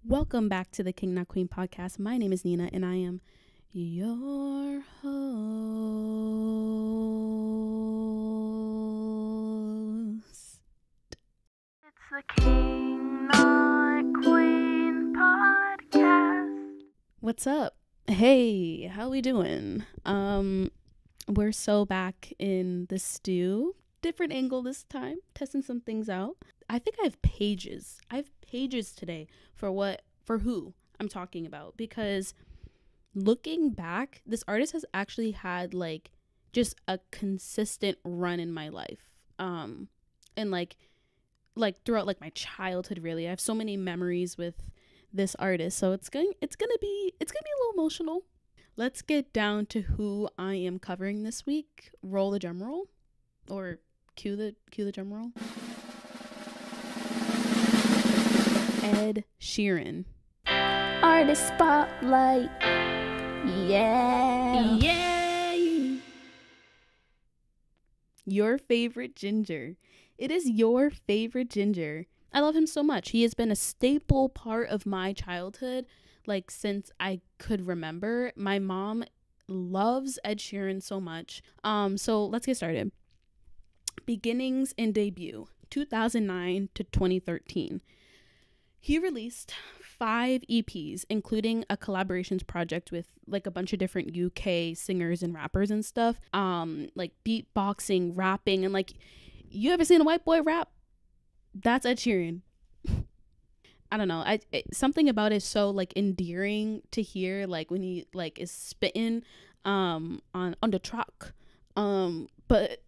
Welcome back to the KNQ podcast. My name is Nina and I am your host. It's the King Not Queen podcast. What's up? Hey, how we doing? We're so back in the stew. Different angle this time, testing some things out. I think I have pages. Today for who I'm talking about, because looking back, this artist has actually had like just a consistent run in my life. And like throughout like my childhood, really. I have so many memories with this artist. So it's gonna be a little emotional. Let's get down to who I am covering this week. Roll the drum roll, or cue the drum roll. Ed Sheeran. Artist spotlight. Yeah. Your favorite ginger. It is your favorite ginger. I love him so much. He has been a staple part of my childhood, like since I could remember. My mom loves Ed Sheeran so much. So let's get started. Beginnings and debut, 2009 to 2013. He released 5 EPs, including a collaborations project with like a bunch of different UK singers and rappers and stuff. Like beatboxing, rapping, and like, you ever seen a white boy rap? That's Ed Sheeran. I don't know. Something about it is so like endearing to hear, like when he like is spitting on the track. But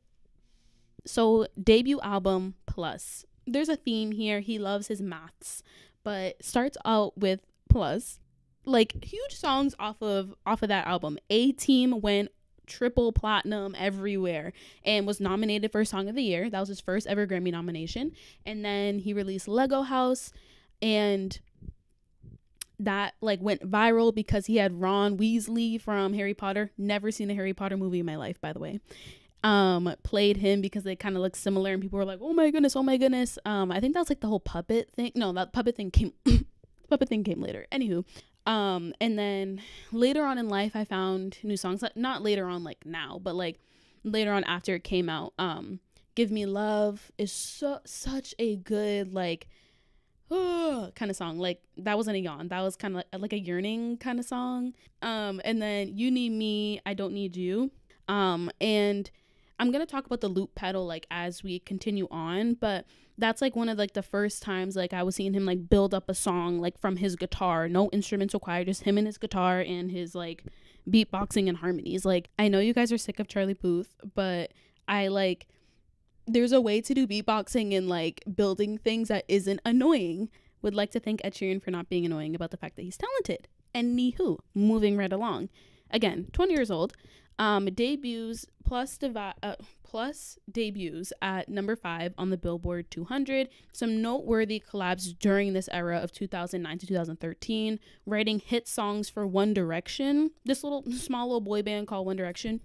so debut album plus. There's a theme here. He loves his maths, but starts out with plus. Like huge songs off of that album. A-Team went triple platinum everywhere and was nominated for Song of the Year. That was his first ever Grammy nomination. And then he released Lego House, and that like went viral because he had Ron Weasley from Harry Potter. Never seen a Harry Potter movie in my life, by the way. Played him because they kind of look similar, and people were like, oh my goodness. I think that was like the whole puppet thing. No, that puppet thing came later. Anywho, and then later on in life I found new songs, not later on like now, but like later on after it came out. Give Me Love is such a good like kind of song. Like that wasn't a yawn, that was kind of like a yearning kind of song. And then You Need Me, I Don't Need You. And I'm going to talk about the loop pedal like as we continue on, but that's like one of like the first times like I was seeing him like build up a song like from his guitar, no instruments required, just him and his guitar and his like beatboxing and harmonies. Like I know you guys are sick of Charlie Puth, but there's a way to do beatboxing and like building things that isn't annoying. Would like to thank Ed Sheeran for not being annoying about the fact that he's talented. Anywho, moving right along. Again, 20 years old. Debuts plus debuts at number 5 on the Billboard 200. Some noteworthy collabs during this era of 2009 to 2013. Writing hit songs for One Direction, this small little boy band called One Direction.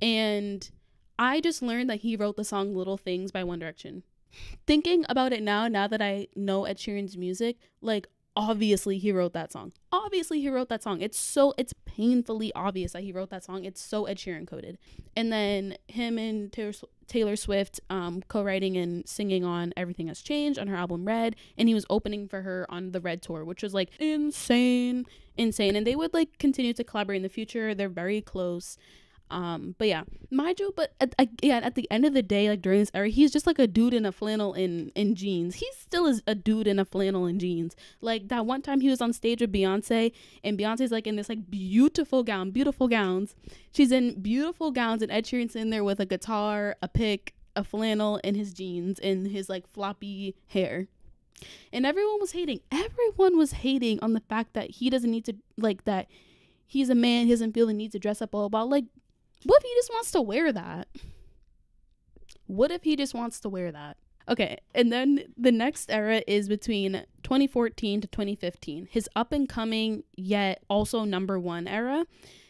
And I just learned that he wrote the song Little Things by One Direction. Thinking about it now that I know Ed Sheeran's music, like obviously he wrote that song. It's painfully obvious that he wrote that song. It's so Ed Sheeran coded. And then him and Taylor Swift co-writing and singing on Everything Has Changed on her album Red, and he was opening for her on the Red tour, which was like insane. And they would like continue to collaborate in the future. They're very close. But yeah, mind you, but at the end of the day, like during this era, he's just like a dude in a flannel in jeans. He still is a dude in a flannel and jeans. Like that one time he was on stage with Beyonce, and Beyonce's like in this like beautiful gowns. She's in beautiful gowns, and Ed Sheeran's in there with a guitar, a pick, a flannel, and his jeans and his like floppy hair. And everyone was hating on the fact that he doesn't need to, like, that he's a man, he doesn't feel the need to dress up, all about. Like, what if he just wants to wear that? Okay, and then the next era is between 2014 to 2015. His up and coming yet also number 1 era.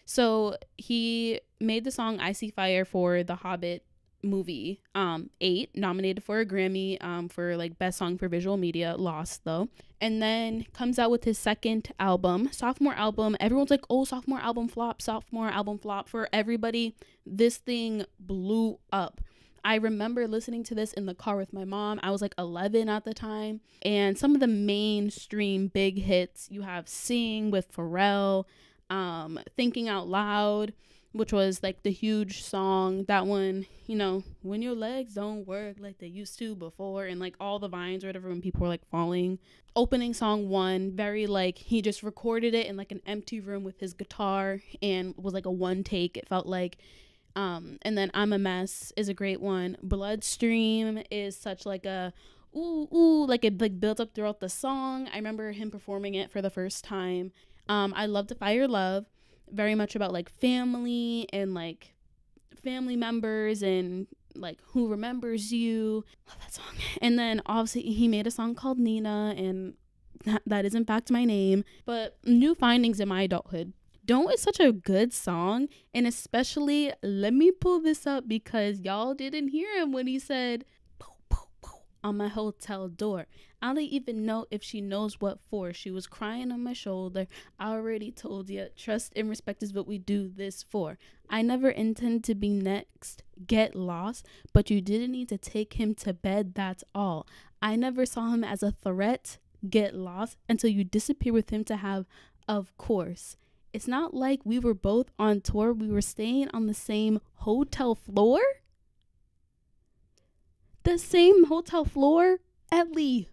So he made the song I See Fire for the Hobbit movie. 8, nominated for a Grammy for like best song for visual media, lost though. And then comes out with his second album, sophomore album. Everyone's like, oh, sophomore album flop, sophomore album flop. For everybody, this thing blew up. I remember listening to this in the car with my mom. I was like 11 at the time. And some of the mainstream big hits, you have Sing with Pharrell, Thinking Out Loud, which was like the huge song. That one, you know, when your legs don't work like they used to before, and like all the vines or whatever when people were like falling. Opening song 1, very like, he just recorded it in like an empty room with his guitar and was like a one take, it felt like. And then I'm a Mess is a great one. Bloodstream is such like a ooh, like it like built up throughout the song. I remember him performing it for the first time. I Love to Fire Love, very much about like family and like family members and like who remembers you. Love that song. And then obviously he made a song called Nina, and that is in fact my name. But New Findings in my adulthood. Don't is such a good song, and especially, let me pull this up because y'all didn't hear him when he said poo, poo, poo, on my hotel door. I don't even know if she knows what for. She was crying on my shoulder. I already told you, trust and respect is what we do this for. I never intend to be next. Get lost, but you didn't need to take him to bed, that's all. I never saw him as a threat. Get lost until you disappear with him to have, of course. It's not like we were both on tour. We were staying on the same hotel floor. The same hotel floor? Ellie.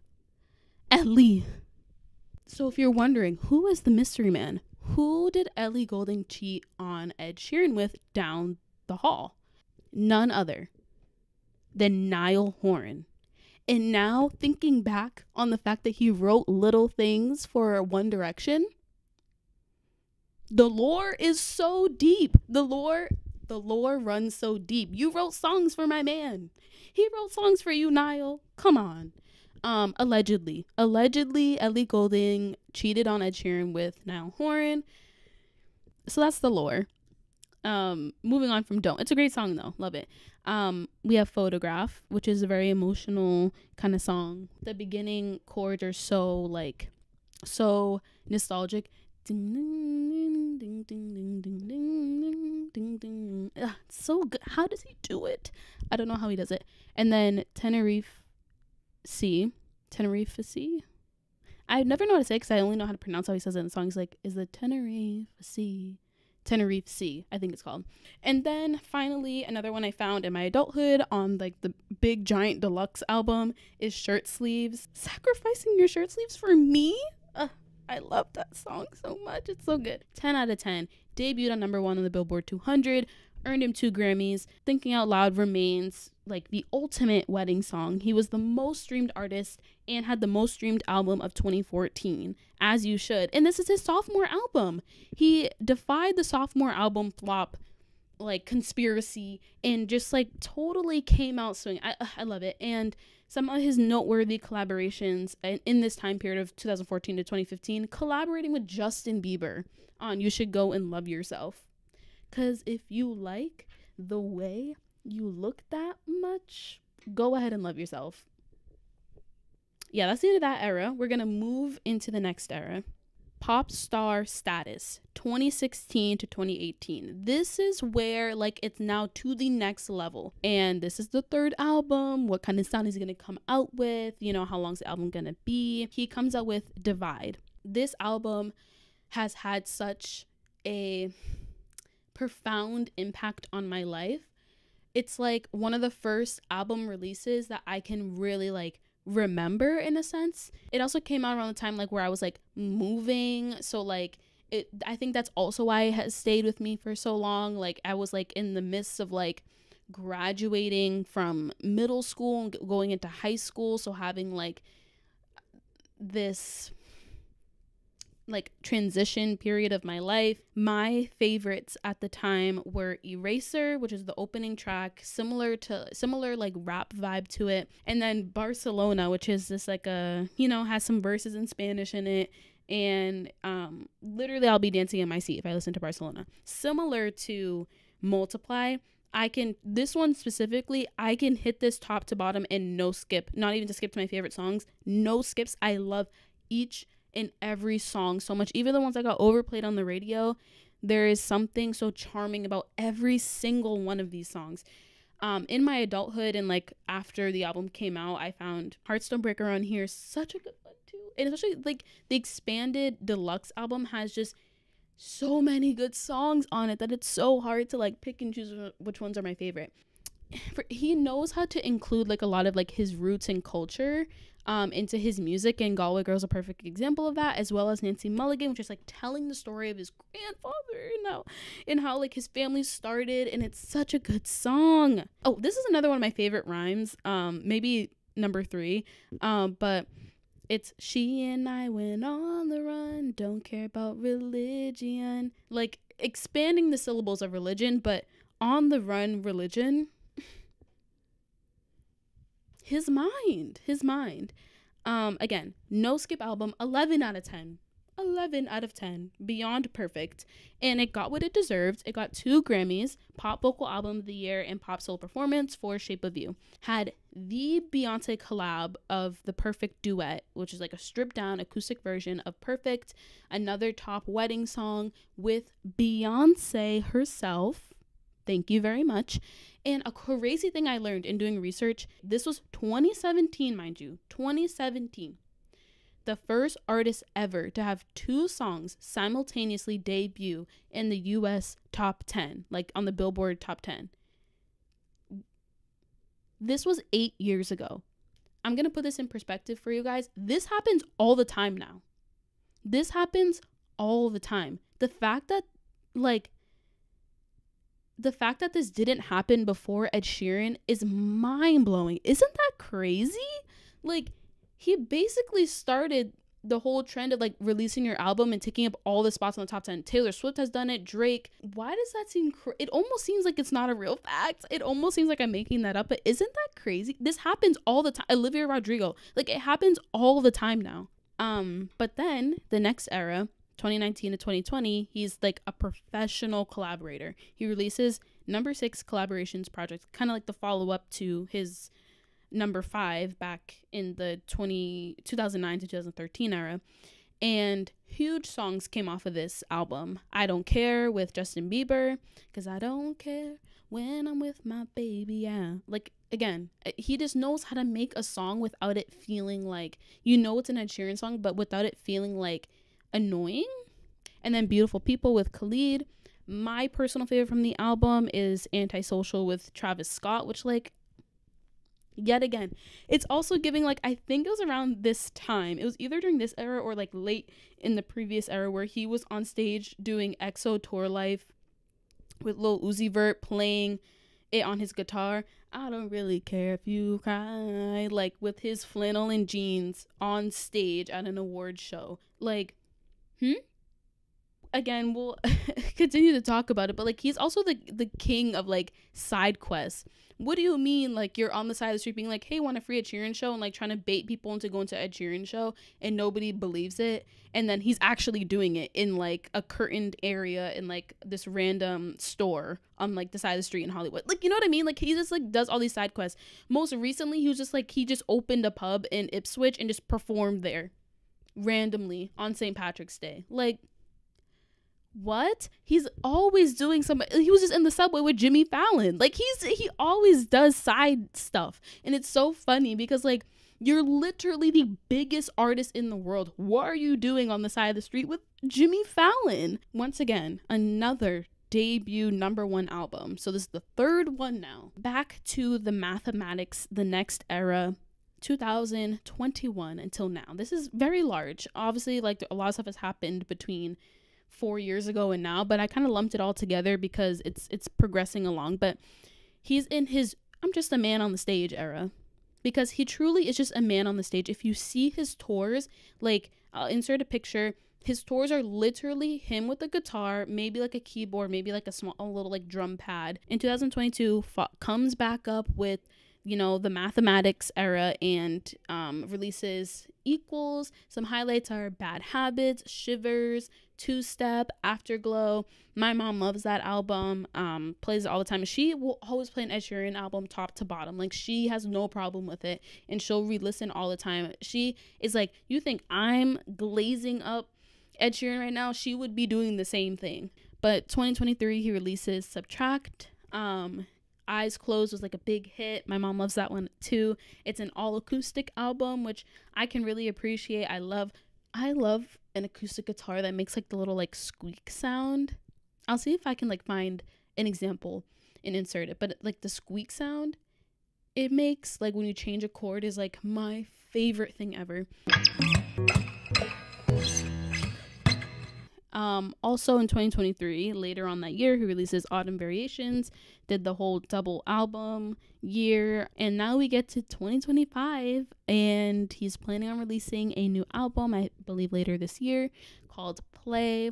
So if you're wondering, who is the mystery man? Who did Ellie Goulding cheat on Ed Sheeran with down the hall? None other than Niall Horan. And now thinking back on the fact that he wrote Little Things for One Direction, the lore is so deep. The lore runs so deep. You wrote songs for my man. He wrote songs for you, Niall. Come on. Allegedly, Ellie Goulding cheated on Ed Sheeran with Niall Horan. So that's the lore. Moving on from Don't. It's a great song though. Love it. We have Photograph, which is a very emotional kind of song. The beginning chords are so nostalgic. Ding, ding, ding, ding, ding, ding, ding, ding, ding. Ugh, so good. How does he do it? I don't know how he does it. And then Tenerife C. I never know how to say it because I only know how to pronounce how he says it in the song. He's like, is the Tenerife C, I think it's called. And then finally, another one I found in my adulthood on like the big giant deluxe album is Shirt Sleeves. Sacrificing your shirt sleeves for me? I love that song so much. It's so good. 10 out of 10. Debuted on number 1 on the Billboard 200. Earned him 2 Grammys. Thinking Out Loud remains like the ultimate wedding song. He was the most streamed artist and had the most streamed album of 2014, as you should. And this is his sophomore album. He defied the sophomore album flop like conspiracy and just like totally came out swinging. I love it. And some of his noteworthy collaborations in this time period of 2014 to 2015, collaborating with Justin Bieber on You Should Go and Love Yourself. Because if you like the way you look that much, go ahead and love yourself. Yeah, that's the end of that era. We're going to move into the next era. Pop star status, 2016 to 2018. This is where like it's now to the next level. And this is the 3rd album. What kind of sound is he going to come out with? You know, how long's the album going to be? He comes out with Divide. This album has had such a profound impact on my life. It's like one of the first album releases that I can really like remember in a sense. It also came out around the time like where I was like moving, so like I think that's also why it has stayed with me for so long. Like I was like in the midst of like graduating from middle school and going into high school, so having like this like transition period of my life. My favorites at the time were Eraser, which is the opening track, similar like rap vibe to it, and then Barcelona, which is this like a, you know, has some verses in Spanish in it, and literally I'll be dancing in my seat if I listen to Barcelona. Similar to Multiply, This one specifically, I can hit this top to bottom and no skip, not even to skip to my favorite songs, no skips. I love each and every song so much. Even the ones that got overplayed on the radio, there is something so charming about every single one of these songs. In my adulthood and like after the album came out, I found Heartstone Breaker on here, such a good one too. And especially like the expanded deluxe album has just so many good songs on it that it's so hard to like pick and choose which ones are my favorite. He knows how to include like a lot of like his roots and culture into his music, and Galway Girl's a perfect example of that, as well as Nancy Mulligan, which is like telling the story of his grandfather and how like his family started, and it's such a good song. Oh, this is another one of my favorite rhymes, maybe number 3, but it's she and I went on the run, don't care about religion, like expanding the syllables of religion, but on the run religion. His mind. Again, no skip album, 11 out of 10. 11 out of 10. Beyond perfect. And it got what it deserved. It got 2 Grammys, Pop Vocal Album of the Year and Pop Solo Performance for Shape of You. Had the Beyonce collab of The Perfect Duet, which is like a stripped down acoustic version of Perfect. Another top wedding song with Beyonce herself. Thank you very much. And a crazy thing I learned in doing research, this was 2017, mind you, 2017. The first artist ever to have 2 songs simultaneously debut in the US top 10, like on the Billboard top 10. This was 8 years ago. I'm going to put this in perspective for you guys. This happens all the time now. This happens all the time. The fact that this didn't happen before Ed Sheeran is mind-blowing. Isn't that crazy? Like, he basically started the whole trend of like releasing your album and taking up all the spots on the top 10. Taylor Swift has done it. Drake. Why does that seem it almost seems like it's not a real fact. It almost seems like I'm making that up, but isn't that crazy? This happens all the time. Olivia Rodrigo. Like, it happens all the time now. But then the next era, 2019 to 2020, he's like a professional collaborator. He releases number 6 collaborations projects, kind of like the follow-up to his number 5 back in the 2009 to 2013 era. And huge songs came off of this album. I Don't Care with Justin Bieber, because I don't care when I'm with my baby, yeah. Like, again, he just knows how to make a song without it feeling like, it's an Ed Sheeran song, but without it feeling like annoying. And then Beautiful People with Khalid. My personal favorite from the album is Antisocial with Travis Scott, which, like, yet again, it's also giving, like, I think it was around this time. It was either during this era or like late in the previous era where he was on stage doing EXO Tour Life with Lil Uzi Vert playing it on his guitar. I don't really care if you cry, like, with his flannel and jeans on stage at an award show. Like, again, we'll continue to talk about it, but like, he's also the king of like side quests. What do you mean, like, you're on the side of the street being like, hey, want a free Ed Sheeran show, and like trying to bait people into going to Ed Sheeran show, and nobody believes it, and then he's actually doing it in like a curtained area in like this random store on like the side of the street in Hollywood. Like, you know what I mean? Like, he just like does all these side quests. Most recently, he just opened a pub in Ipswich and just performed there randomly on St. Patrick's Day. Like, what? He's always doing something. He was just in the subway with Jimmy Fallon. Like, he always does side stuff, and it's so funny because like, you're literally the biggest artist in the world. What are you doing on the side of the street with Jimmy Fallon? Once again, another debut number 1 album. So this is the 3rd one now. Back to the mathematics, the next era, 2021 until now. This is very large. Obviously, like, a lot of stuff has happened between 4 years ago and now, but I kind of lumped it all together because it's progressing along. But he's in his I'm just a man on the stage era, because he truly is just a man on the stage. If you see his tours, like, I'll insert a picture. His tours are literally him with a guitar, maybe like a keyboard, maybe like a little like drum pad. In 2022, comes back up with, the mathematics era and releases equals. Some highlights are Bad Habits, Shivers, Two Step, Afterglow. My mom loves that album, plays it all the time. She will always play an Ed Sheeran album top to bottom. Like, she has no problem with it, and she'll re-listen all the time. She is like, you think I'm glazing up Ed Sheeran right now? She would be doing the same thing. But 2023, he releases Subtract. Eyes Closed was like a big hit. My mom loves that one too. It's an all acoustic album, which I can really appreciate. I love an acoustic guitar that makes like the little like squeak sound. I'll see if I can like find an example and insert it. But like the squeak sound it makes, like when you change a chord, is like my favorite thing ever. Also in 2023, later on that year, he releases Autumn Variations, did the whole double album year, and now we get to 2025, and he's planning on releasing a new album, I believe later this year, called Play.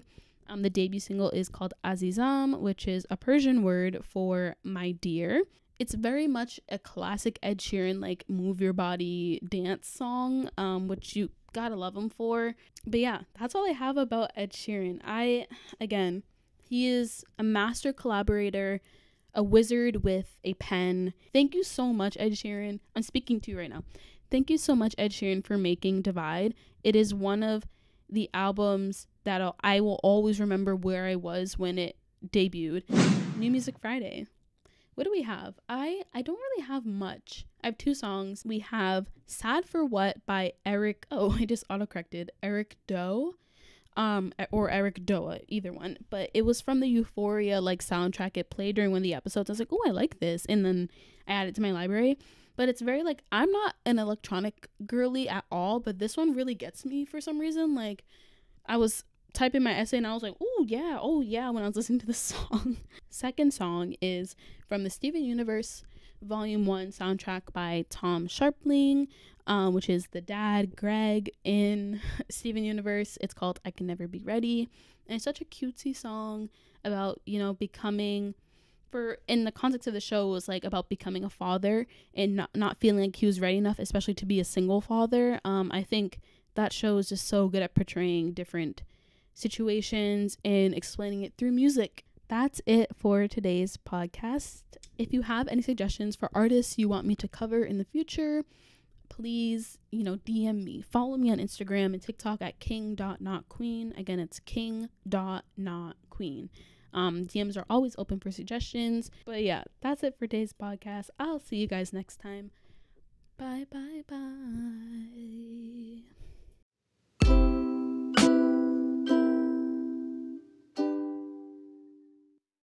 The debut single is called Azizam, which is a Persian word for my dear. It's very much a classic Ed Sheeran, like move your body dance song, which you gotta love him for. But yeah, that's all I have about Ed Sheeran. Again, he is a master collaborator, a wizard with a pen. Thank you so much, Ed Sheeran. I'm speaking to you right now. Thank you so much, Ed Sheeran, for making Divide. It is one of the albums that I will always remember where I was when it debuted. New Music Friday. What do we have? I don't really have much. I have two songs. We have Sad for What by Eric. Oh, I just autocorrected. Eric Doe. Or Eric Doa, either one. But it was from the Euphoria like soundtrack. It played during one of the episodes. I was like, oh, I like this. And then I added it to my library. But it's very like, I'm not an electronic girly at all, but this one really gets me for some reason. Like, I was typing my essay and I was like, oh yeah, when I was listening to this song. Second song is from the Steven Universe Volume 1 soundtrack by Tom Sharpling, which is the dad, Greg, in Steven Universe. It's called I Can Never Be Ready. And it's such a cutesy song about, becoming, in the context of the show, it was like about becoming a father and not feeling like he was ready enough, especially to be a single father. I think that show is just so good at portraying different situations and explaining it through music. That's it for today's podcast. If you have any suggestions for artists you want me to cover in the future, please, DM me. Follow me on Instagram and TikTok at king.notqueen. Again, it's king.notqueen. DMs are always open for suggestions. But yeah, that's it for today's podcast. I'll see you guys next time. Bye.